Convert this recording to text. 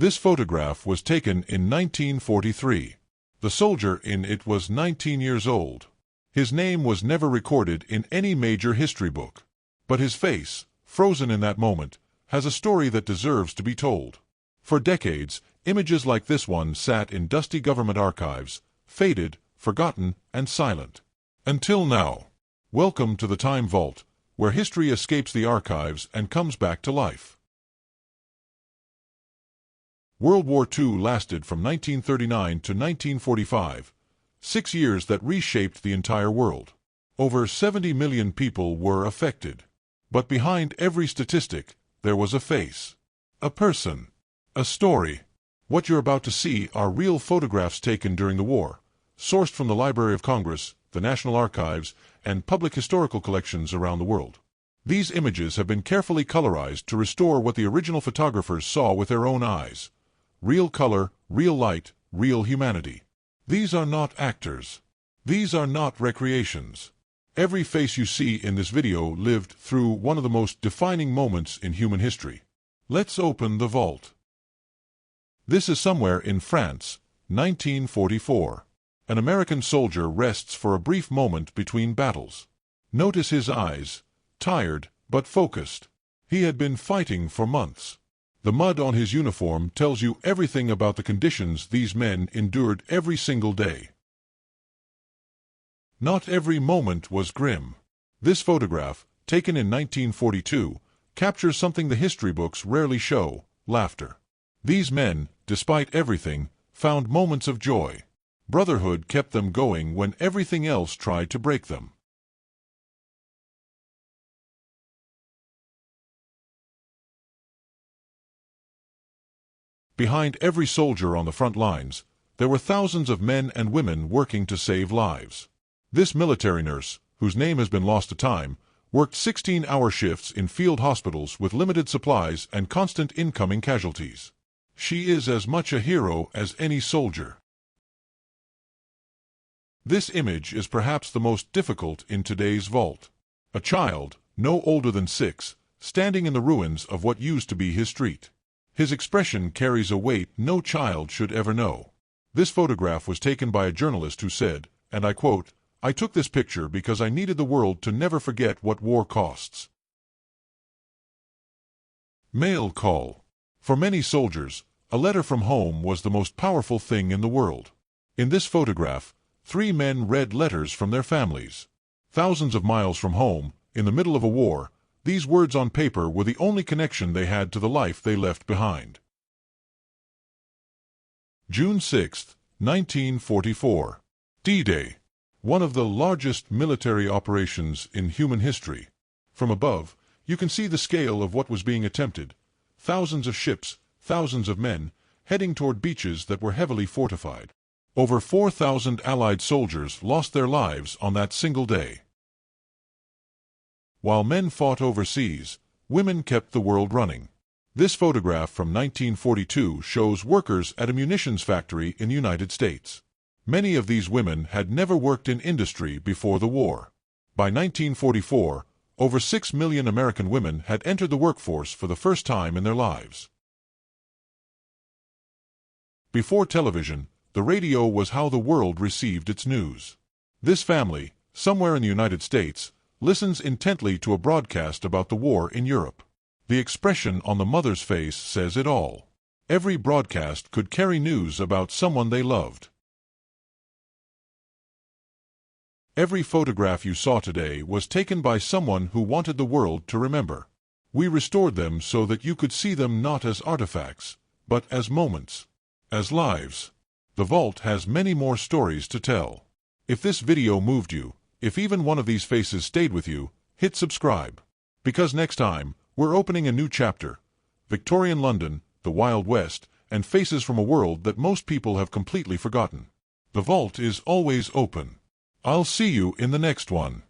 This photograph was taken in 1943. The soldier in it was 19 years old. His name was never recorded in any major history book. But his face, frozen in that moment, has a story that deserves to be told. For decades, images like this one sat in dusty government archives, faded, forgotten, and silent. Until now. Welcome to the Time Vault, where history escapes the archives and comes back to life. World War II lasted from 1939 to 1945, 6 years that reshaped the entire world. Over 70 million people were affected. But behind every statistic, there was a face. A person. A story. What you're about to see are real photographs taken during the war, sourced from the Library of Congress, the National Archives, and public historical collections around the world. These images have been carefully colorized to restore what the original photographers saw with their own eyes. Real color, real light, real humanity. These are not actors. These are not recreations. Every face you see in this video lived through one of the most defining moments in human history. Let's open the vault. This is somewhere in France, 1944. An American soldier rests for a brief moment between battles. Notice his eyes, tired but focused. He had been fighting for months. The mud on his uniform tells you everything about the conditions these men endured every single day. Not every moment was grim. This photograph, taken in 1942, captures something the history books rarely show: laughter. These men, despite everything, found moments of joy. Brotherhood kept them going when everything else tried to break them. Behind every soldier on the front lines, there were thousands of men and women working to save lives. This military nurse, whose name has been lost to time, worked 16-hour shifts in field hospitals with limited supplies and constant incoming casualties. She is as much a hero as any soldier. This image is perhaps the most difficult in today's vault. A child, no older than 6, standing in the ruins of what used to be his street. His expression carries a weight no child should ever know. This photograph was taken by a journalist who said, and I quote, "I took this picture because I needed the world to never forget what war costs." Mail call. For many soldiers, a letter from home was the most powerful thing in the world. In this photograph, 3 men read letters from their families. Thousands of miles from home, in the middle of a war, these words on paper were the only connection they had to the life they left behind. June 6, 1944. D-Day. One of the largest military operations in human history. From above, you can see the scale of what was being attempted. Thousands of ships, thousands of men, heading toward beaches that were heavily fortified. Over 4,000 Allied soldiers lost their lives on that single day. While men fought overseas, women kept the world running. This photograph from 1942 shows workers at a munitions factory in the United States. Many of these women had never worked in industry before the war. By 1944, over 6 million American women had entered the workforce for the first time in their lives. Before television, the radio was how the world received its news. This family, somewhere in the United States, listens intently to a broadcast about the war in Europe. The expression on the mother's face says it all. Every broadcast could carry news about someone they loved. Every photograph you saw today was taken by someone who wanted the world to remember. We restored them so that you could see them not as artifacts, but as moments, as lives. The vault has many more stories to tell. If this video moved you, if even one of these faces stayed with you, hit subscribe. Because next time, we're opening a new chapter. Victorian London, the Wild West, and faces from a world that most people have completely forgotten. The vault is always open. I'll see you in the next one.